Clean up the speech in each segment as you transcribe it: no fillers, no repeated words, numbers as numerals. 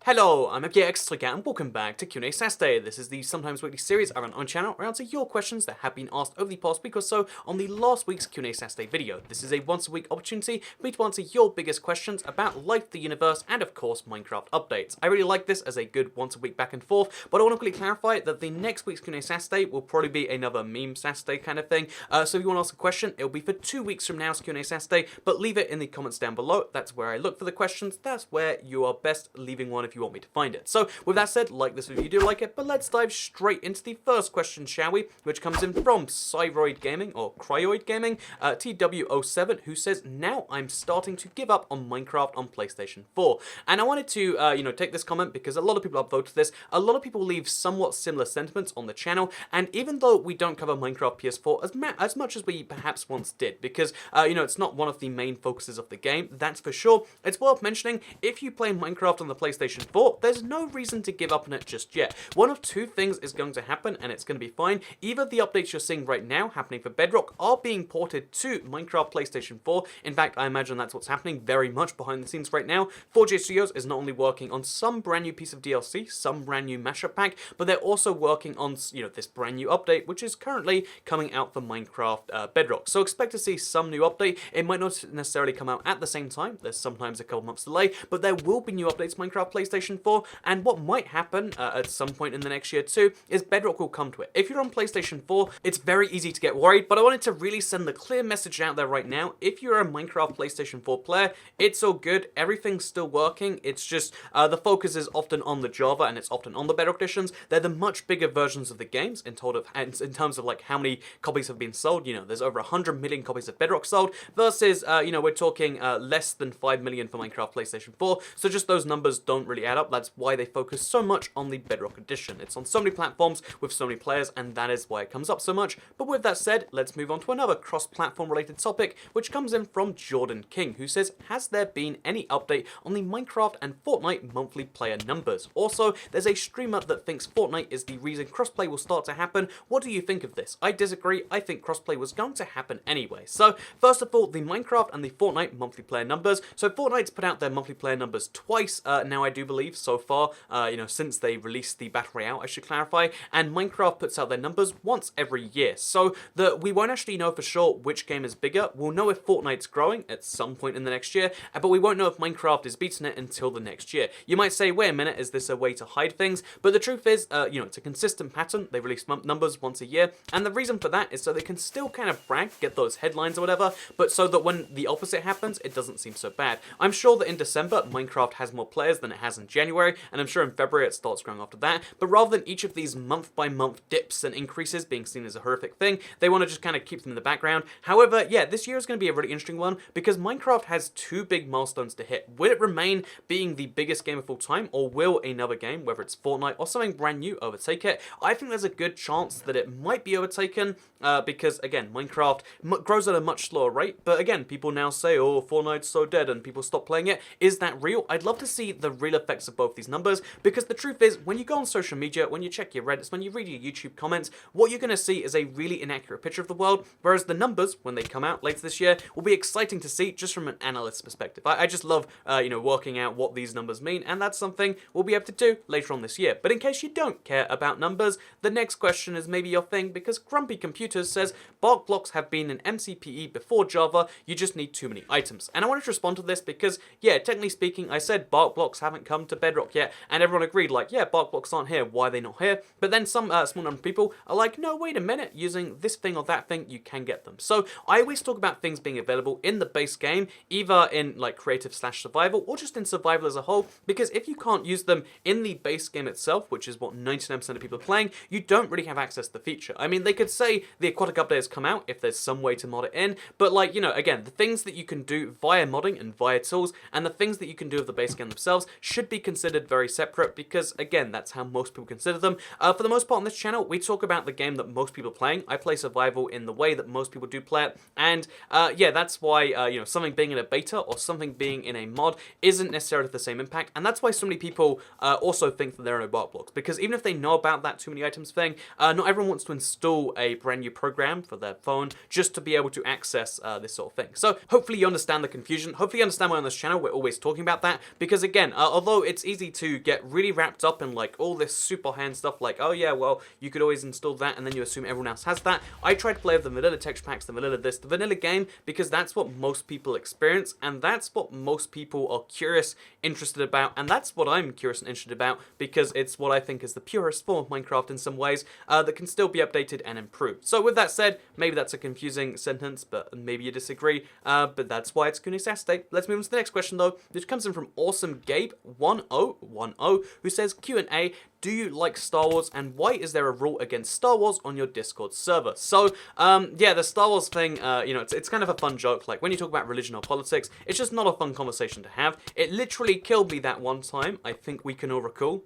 Hello, I'm FGXTrigger and welcome back to Q&A Saturday. This is the sometimes weekly series I run on channel where I answer your questions that have been asked over the past week or so on the last week's Q&A Saturday video. This is a once a week opportunity for me to answer your biggest questions about life, the universe, and of course Minecraft updates. I really like this as a good once a week back and forth, but I want to quickly clarify that the next week's Q&A Saturday will probably be another meme Saturday kind of thing. So if you want to ask a question, it'll be for 2 weeks from now's Q&A Saturday, but leave it in the comments down below. That's where I look for the questions. That's where you are best leaving one if you want me to find it. So with that said, like this if you do like it, but let's dive straight into the first question, shall we? Which comes in from Cyroid Gaming, or Cryoid Gaming, TW07, who says, now I'm starting to give up on Minecraft on PlayStation 4. And I wanted to, take this comment because a lot of people have voted this. A lot of people leave somewhat similar sentiments on the channel, and even though we don't cover Minecraft PS4 as much as we perhaps once did, because, it's not one of the main focuses of the game, that's for sure, it's worth mentioning, if you play Minecraft on the PlayStation 4, there's no reason to give up on it just yet. One of two things is going to happen, and it's going to be fine. Either the updates you're seeing right now happening for Bedrock are being ported to Minecraft PlayStation 4. In fact, I imagine that's what's happening very much behind the scenes right now. 4J Studios is not only working on some brand new piece of DLC, some brand new mashup pack, but they're also working on, this brand new update, which is currently coming out for Minecraft Bedrock. So expect to see some new update. It might not necessarily come out at the same time. There's sometimes a couple months delay, but there will be new updates to Minecraft PlayStation 4, and what might happen at some point in the next year too is Bedrock will come to it. If you're on PlayStation 4, it's very easy to get worried, but I wanted to really send the clear message out there right now. If you're a Minecraft PlayStation 4 player, it's all good. Everything's still working. It's just the focus is often on the Java and it's often on the Bedrock editions. They're the much bigger versions of the games in terms of like how many copies have been sold. There's over 100 million copies of Bedrock sold versus, we're talking less than 5 million for Minecraft PlayStation 4. So just those numbers don't really add up. That's why they focus so much on the Bedrock edition. It's on so many platforms with so many players, and that is why it comes up so much. But with that said, let's move on to another cross-platform related topic, which comes in from Jordan King, who says, has there been any update on the Minecraft and Fortnite monthly player numbers? Also, there's a streamer that thinks Fortnite is the reason crossplay will start to happen. What do you think of this? I disagree. I think crossplay was going to happen anyway. So, first of all, the Minecraft and the Fortnite monthly player numbers. So Fortnite's put out their monthly player numbers twice now, I do believe, so far, since they released the Battle Royale, I should clarify, and Minecraft puts out their numbers once every year. So we won't actually know for sure which game is bigger. We'll know if Fortnite's growing at some point in the next year, but we won't know if Minecraft is beating it until the next year. You might say, wait a minute, is this a way to hide things? But the truth is, it's a consistent pattern. They release numbers once a year, and the reason for that is so they can still kind of brag, get those headlines or whatever, but so that when the opposite happens, it doesn't seem so bad. I'm sure that in December, Minecraft has more players than it has in January, and I'm sure in February it starts growing after that, but rather than each of these month-by-month dips and increases being seen as a horrific thing, they want to just kind of keep them in the background. However, yeah, this year is going to be a really interesting one, because Minecraft has two big milestones to hit. Will it remain being the biggest game of all time, or will another game, whether it's Fortnite or something brand new, overtake it? I think there's a good chance that it might be overtaken, because, again, Minecraft grows at a much slower rate, but again, people now say, oh, Fortnite's so dead, and people stop playing it. Is that real? I'd love to see the real effects of both these numbers, because the truth is, when you go on social media, when you check your Reddits, when you read your YouTube comments, what you're going to see is a really inaccurate picture of the world, whereas the numbers, when they come out later this year, will be exciting to see just from an analyst's perspective. I just love, working out what these numbers mean, and that's something we'll be able to do later on this year. But in case you don't care about numbers, the next question is maybe your thing, because Grumpy Computers says, Bark blocks have been an MCPE before Java, you just need too many items. And I wanted to respond to this because, yeah, technically speaking, I said Bark blocks haven't come to Bedrock yet, and everyone agreed, like, yeah, Bark blocks aren't here, why are they not here? But then some small number of people are like, no, wait a minute, using this thing or that thing, you can get them. So I always talk about things being available in the base game, either in like creative/survival or just in survival as a whole, because if you can't use them in the base game itself, which is what 99% of people are playing, you don't really have access to the feature. I mean, they could say the aquatic update has come out if there's some way to mod it in, but like, again, the things that you can do via modding and via tools, and the things that you can do with the base game themselves should be considered very separate, because again, that's how most people consider them. For the most part on this channel, we talk about the game that most people are playing. I play survival in the way that most people do play it, and yeah, that's why something being in a beta or something being in a mod isn't necessarily the same impact, and that's why so many people also think that there are no Bark blocks, because even if they know about that too many items thing, not everyone wants to install a brand new program for their phone just to be able to access this sort of thing. So hopefully you understand the confusion. Hopefully you understand why on this channel we're always talking about that, because again, although although it's easy to get really wrapped up in like all this super high-end stuff like, oh yeah, well, you could always install that and then you assume everyone else has that. I try to play with the vanilla texture packs, the vanilla this, the vanilla game, because that's what most people experience, and that's what most people are curious, interested about, and that's what I'm curious and interested about, because it's what I think is the purest form of Minecraft in some ways, that can still be updated and improved. So with that said, maybe that's a confusing sentence, but maybe you disagree, but that's why it's Kunis Saturday. Let's move on to the next question though, which comes in from Awesome Gabe 1010, who says, Q&A, do you like Star Wars, and why is there a rule against Star Wars on your Discord server? So, yeah, the Star Wars thing, you know, it's kind of a fun joke. Like, when you talk about religion or politics, it's just not a fun conversation to have. It literally killed me that one time, I think we can all recall.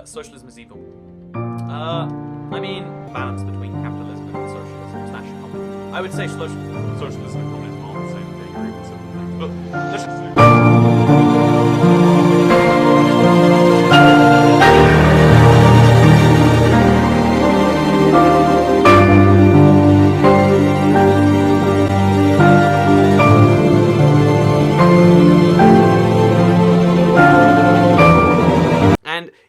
Socialism is evil. I mean, balance between capitalism and socialism / communism. I would say socialism and communism aren't the same thing, or even similar things, but let's just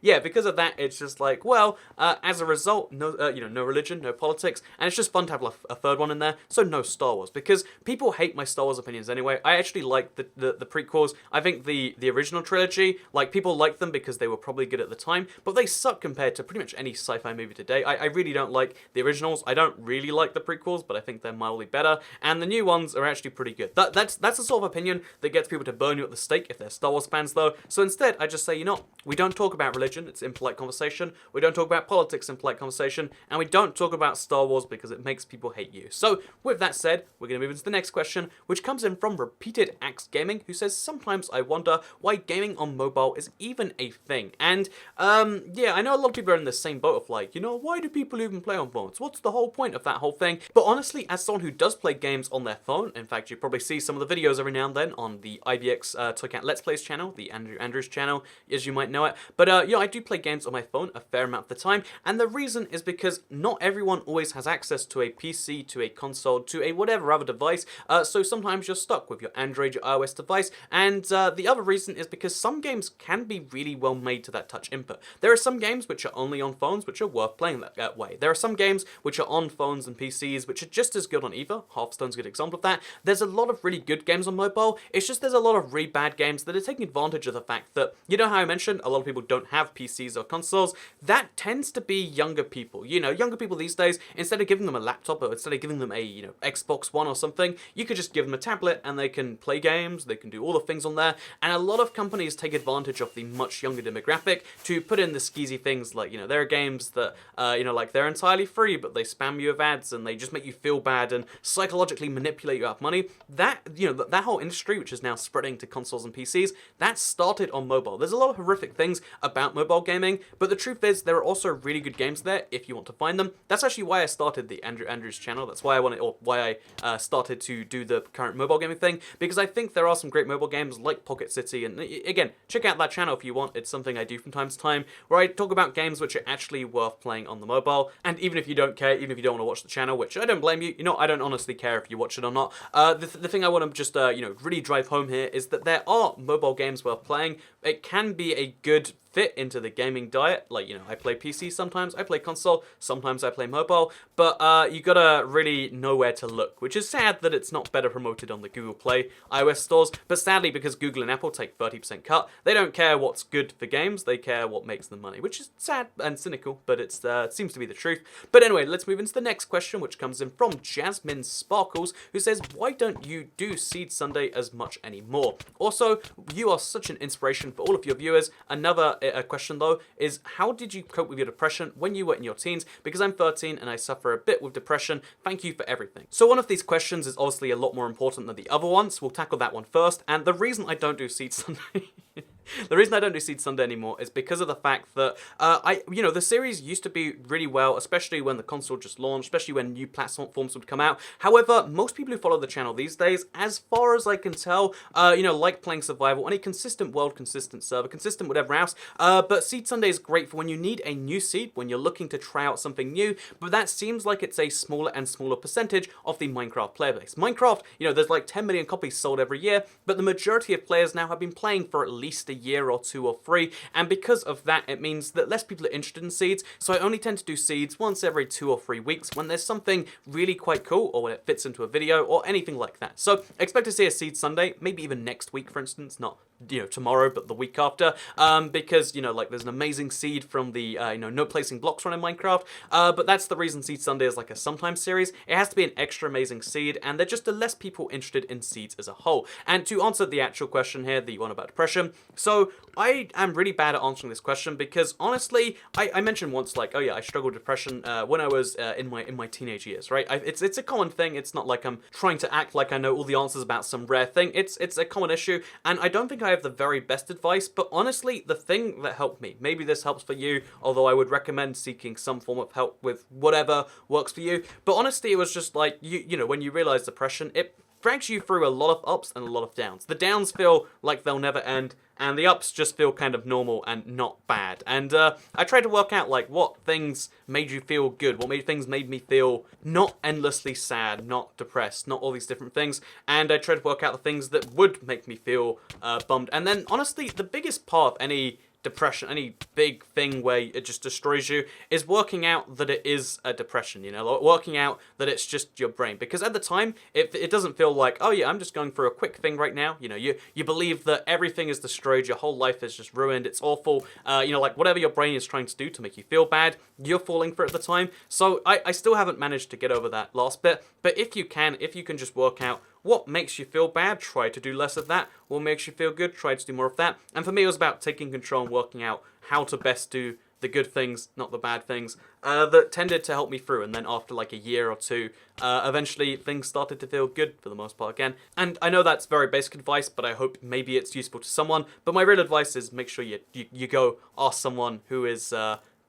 yeah, because of that, it's just like, well, as a result, no, you know, no religion, no politics, and it's just fun to have a third one in there, so no Star Wars, because people hate my Star Wars opinions anyway. I actually like the prequels. I think the original trilogy, like, people like them because they were probably good at the time, but they suck compared to pretty much any sci-fi movie today. I really don't like the originals. I don't really like the prequels, but I think they're mildly better, and the new ones are actually pretty good. That's the sort of opinion that gets people to burn you at the stake if they're Star Wars fans, though, so instead, I just say, you know, we don't talk about religion. It's in polite conversation. We don't talk about politics in polite conversation, and we don't talk about Star Wars because it makes people hate you. So, with that said, we're going to move into the next question, which comes in from Repeated Axe Gaming, who says, sometimes I wonder why gaming on mobile is even a thing. And, yeah, I know a lot of people are in the same boat of like, you know, why do people even play on phones? What's the whole point of that whole thing? But honestly, as someone who does play games on their phone, in fact, you probably see some of the videos every now and then on the IBX Toy Cat Let's Plays channel, the Andrews channel, as you might know it. But, yeah, I do play games on my phone a fair amount of the time, and the reason is because not everyone always has access to a PC, to a console, to a whatever other device, so sometimes you're stuck with your Android, your iOS device, and the other reason is because some games can be really well made to that touch input. There are some games which are only on phones which are worth playing that way. There are some games which are on phones and PCs which are just as good on either. Hearthstone's a good example of that. There's a lot of really good games on mobile, it's just there's a lot of really bad games that are taking advantage of the fact that, you know how I mentioned, a lot of people don't have PCs or consoles. That tends to be younger people. You know, younger people these days, instead of giving them a laptop or instead of giving them a, you know, Xbox One or something, you could just give them a tablet and they can play games, they can do all the things on there, and a lot of companies take advantage of the much younger demographic to put in the skeezy things like, you know, there are games that, you know, like they're entirely free, but they spam you with ads and they just make you feel bad and psychologically manipulate you out of money. That, you know, that whole industry, which is now spreading to consoles and PCs, that started on mobile. There's a lot of horrific things about mobile gaming, but the truth is there are also really good games there if you want to find them. That's actually why I started the Andrews channel. That's why I started to do the current mobile gaming thing, because I think there are some great mobile games like Pocket City, and again, check out that channel if you want. It's something I do from time to time, where I talk about games which are actually worth playing on the mobile, and even if you don't care, even if you don't want to watch the channel, which I don't blame you, you know, I don't honestly care if you watch it or not, the thing I want to just, you know, really drive home here is that there are mobile games worth playing. It can be a good fit into the gaming diet. Like, you know, I play PC sometimes, I play console, sometimes I play mobile, but you gotta really know where to look, which is sad that it's not better promoted on the Google Play iOS stores, but sadly, because Google and Apple take 30% cut, they don't care what's good for games, they care what makes them money, which is sad and cynical, but it seems to be the truth. But anyway, let's move into the next question, which comes in from Jasmine Sparkles, who says, why don't you do Seed Sunday as much anymore? Also, you are such an inspiration for all of your viewers. Another question though is, how did you cope with your depression when you were in your teens? Because I'm 13 and I suffer a bit with depression. Thank you for everything. So one of these questions is obviously a lot more important than the other ones. We'll tackle that one first. And the reason I don't do Seed Sunday the reason I don't do Seed Sunday anymore is because of the fact that, you know, the series used to be really well, especially when the console just launched, especially when new platforms would come out. However, most people who follow the channel these days, as far as I can tell, you know, like playing survival on a consistent world, consistent server, consistent whatever else. But Seed Sunday is great for when you need a new seed, when you're looking to try out something new, but that seems like it's a smaller and smaller percentage of the Minecraft player base. Minecraft, you know, there's like 10 million copies sold every year, but the majority of players now have been playing for at least a a year or 2 or 3, and because of that, it means that less people are interested in seeds, so I only tend to do seeds once every 2 or 3 weeks when there's something really quite cool, or when it fits into a video, or anything like that. So expect to see a Seed Sunday, maybe even next week, for instance, not, you know, tomorrow, but the week after, because, you know, like, there's an amazing seed from the, you know, no placing blocks run in Minecraft, but that's the reason Seed Sunday is like a sometimes series. It has to be an extra amazing seed, and there just are less people interested in seeds as a whole. And to answer the actual question here, the one about depression, so I am really bad at answering this question because, honestly, I mentioned once, like, oh yeah, I struggled with depression when I was in my teenage years, right? It's a common thing. It's not like I'm trying to act like I know all the answers about some rare thing. It's a common issue, and I don't think I have the very best advice, but honestly, the thing that helped me, maybe this helps for you, although I would recommend seeking some form of help with whatever works for you, but honestly, it was just like, you know, when you realize depression, it drags you through a lot of ups and a lot of downs. The downs feel like they'll never end, and the ups just feel kind of normal and not bad. And I tried to work out, like, what things made you feel good, what things made me feel not endlessly sad, not depressed, not all these different things, and I tried to work out the things that would make me feel bummed. And then, honestly, the biggest part of any depression, any big thing where it just destroys you, is working out that it is a depression, you know, working out that it's just your brain. Because at the time, it doesn't feel like, oh yeah, I'm just going through a quick thing right now, you know, you believe that everything is destroyed, your whole life is just ruined, it's awful, you know, like, whatever your brain is trying to do to make you feel bad, you're falling for it at the time. So I still haven't managed to get over that last bit, but if you can just work out what makes you feel bad, try to do less of that. What makes you feel good, try to do more of that. And for me, it was about taking control and working out how to best do the good things, not the bad things, that tended to help me through. And then after like a year or two, eventually things started to feel good for the most part again. And I know that's very basic advice, but I hope maybe it's useful to someone. But my real advice is make sure you go ask someone who is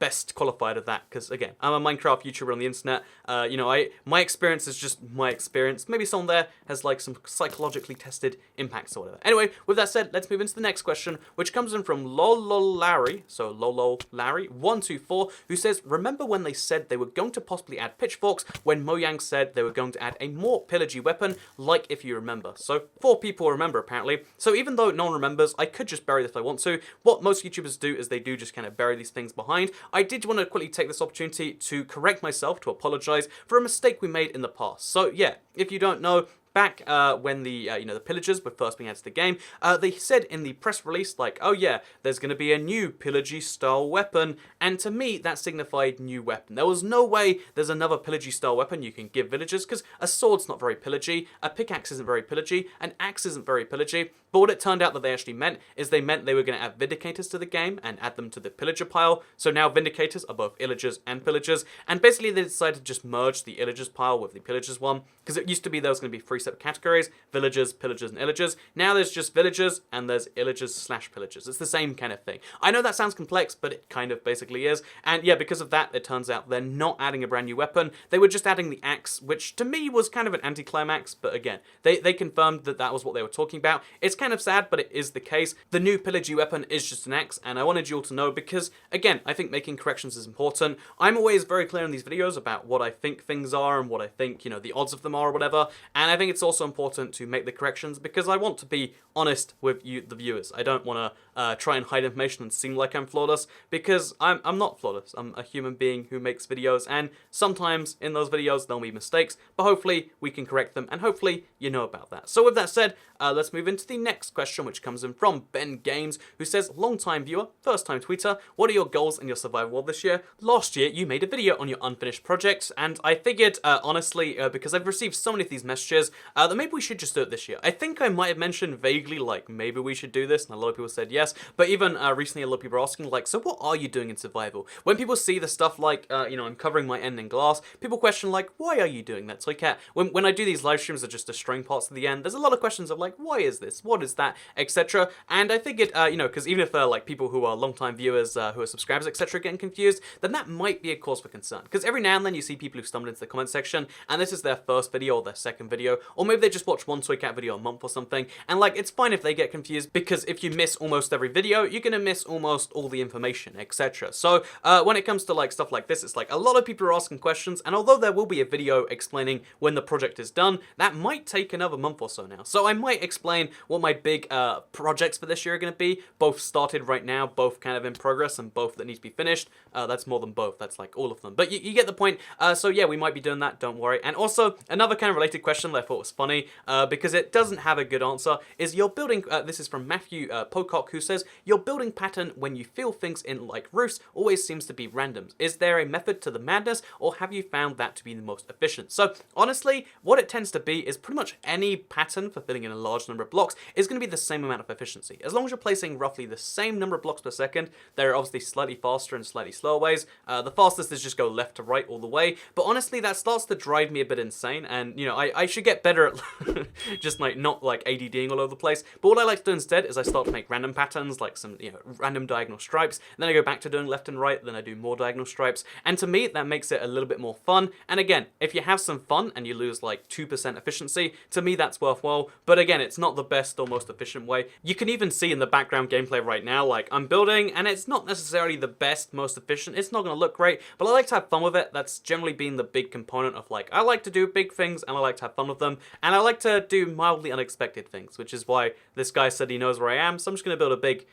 best qualified at that, because again, I'm a Minecraft YouTuber on the internet. You know, my experience is just my experience. Maybe someone there has like some psychologically tested impacts or whatever. Anyway, with that said, let's move into the next question, which comes in from Lolollarry, so Lolollarry124, who says, remember when they said they were going to possibly add pitchforks when Mojang said they were going to add a more pillagey weapon, like if you remember. So 4 people remember apparently. So even though no one remembers, I could just bury this if I want to. What most YouTubers do is they do just kind of bury these things behind. I did want to quickly take this opportunity to correct myself, to apologize for a mistake we made in the past. So yeah, if you don't know, back when the you know, the pillagers were first being added to the game, they said in the press release, like, oh yeah, there's going to be a new pillagey style weapon, and to me that signified new weapon. There was no way there's another pillagey style weapon you can give villagers, because a sword's not very pillagey, a pickaxe isn't very pillagey, an axe isn't very pillagey. But what it turned out that they actually meant is they meant they were going to add vindicators to the game and add them to the pillager pile. So now vindicators are both illagers and pillagers, and basically they decided to just merge the illagers pile with the pillagers one, because it used to be there was going to be 3 separate categories: villagers, pillagers, and illagers. Now there's just villagers and there's illagers/pillagers. It's the same kind of thing. I know that sounds complex, but it kind of basically is. And yeah, because of that, it turns out they're not adding a brand new weapon. They were just adding the axe, which to me was kind of an anticlimax, but again, they confirmed that that was what they were talking about. It's kind of sad, but it is the case. The new pillagey weapon is just an axe, and I wanted you all to know because, again, I think making corrections is important. I'm always very clear in these videos about what I think things are and what I think, you know, the odds of them are or whatever, and I think it's also important to make the corrections because I want to be honest with you, the viewers. I don't want to try and hide information and seem like I'm flawless, because I'm not flawless. I'm a human being who makes videos, and sometimes in those videos there'll be mistakes, but hopefully we can correct them, and hopefully you know about that. So with that said, let's move into the next question, which comes in from Ben Games, who says, long-time viewer, first-time tweeter, what are your goals in your survival world this year? Last year you made a video on your unfinished projects, and I figured, honestly, because I've received so many of these messages, that maybe we should just do it this year. I think I might have mentioned vaguely, like, maybe we should do this, and a lot of people said yes, but even recently a lot of people are asking, like, so what are you doing in survival? When people see the stuff like, you know, I'm covering my end in glass, people question, like, why are you doing that? So like, when I do these live streams that are just destroying parts at the end, there's a lot of questions of, like, why is this? What is that? Etc. And I figured, you know, because even if like people who are long-time viewers, who are subscribers, etc. getting confused, then that might be a cause for concern. Because every now and then you see people who stumble into the comment section, and this is their first video or their second video, or maybe they just watch one Toy Cat video a month or something, and like, it's fine if they get confused, because if you miss almost every video, you're gonna miss almost all the information, etc. So when it comes to like stuff like this, it's like a lot of people are asking questions, and although there will be a video explaining when the project is done, that might take another month or so now. So I might explain what my big projects for this year are going to be, both started right now, both kind of in progress, and both that need to be finished. That's more than both, that's like all of them. But you get the point. So yeah, we might be doing that, don't worry. And also, another kind of related question that I thought was funny, because it doesn't have a good answer, is your building, this is from Matthew Pocock, who says, your building pattern when you feel things in like roofs always seems to be random. Is there a method to the madness, or have you found that to be the most efficient? So honestly, what it tends to be is pretty much any pattern for filling in a large number of blocks is going to be the same amount of efficiency. As long as you're placing roughly the same number of blocks per second, there are obviously slightly faster and slightly slower ways. The fastest is just go left to right all the way, but honestly that starts to drive me a bit insane, and you know, I should get better at just like not like ADDing all over the place. But what I like to do instead is I start to make random patterns, like some, you know, random diagonal stripes, and then I go back to doing left and right, then I do more diagonal stripes, and to me that makes it a little bit more fun. And again, if you have some fun and you lose like 2% efficiency, to me that's worthwhile. But again, it's not the best or most efficient way. You can even see in the background gameplay right now, like I'm building, and it's not necessarily the best, most efficient. It's not going to look great, but I like to have fun with it. That's generally been the big component of like, I like to do big things and I like to have fun with them, and I like to do mildly unexpected things, which is why this guy said he knows where I am. So I'm just going to build a big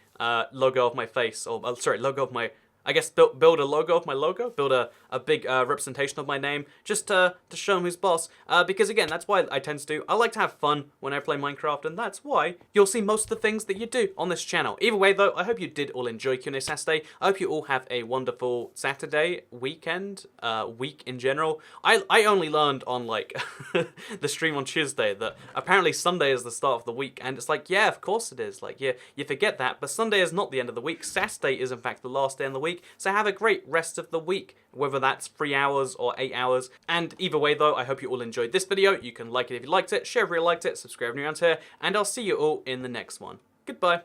logo of my face, or sorry, logo of my, I guess build a logo of my logo, build a big representation of my name, just to show him who's boss, because again, that's why I tend to do, I like to have fun when I play Minecraft, and that's why you'll see most of the things that you do on this channel. Either way though, I hope you did all enjoy Q&A Saturday. I hope you all have a wonderful Saturday, weekend, week in general. I only learned on like the stream on Tuesday that apparently Sunday is the start of the week, and it's like, yeah, of course it is. Like, yeah, you forget that, but Sunday is not the end of the week. Saturday is in fact the last day in the week. So have a great rest of the week, whether that's 3 hours or 8 hours. And either way though, I hope you all enjoyed this video. You can like it if you liked it, share if you liked it, subscribe if you're around here, and I'll see you all in the next one. Goodbye.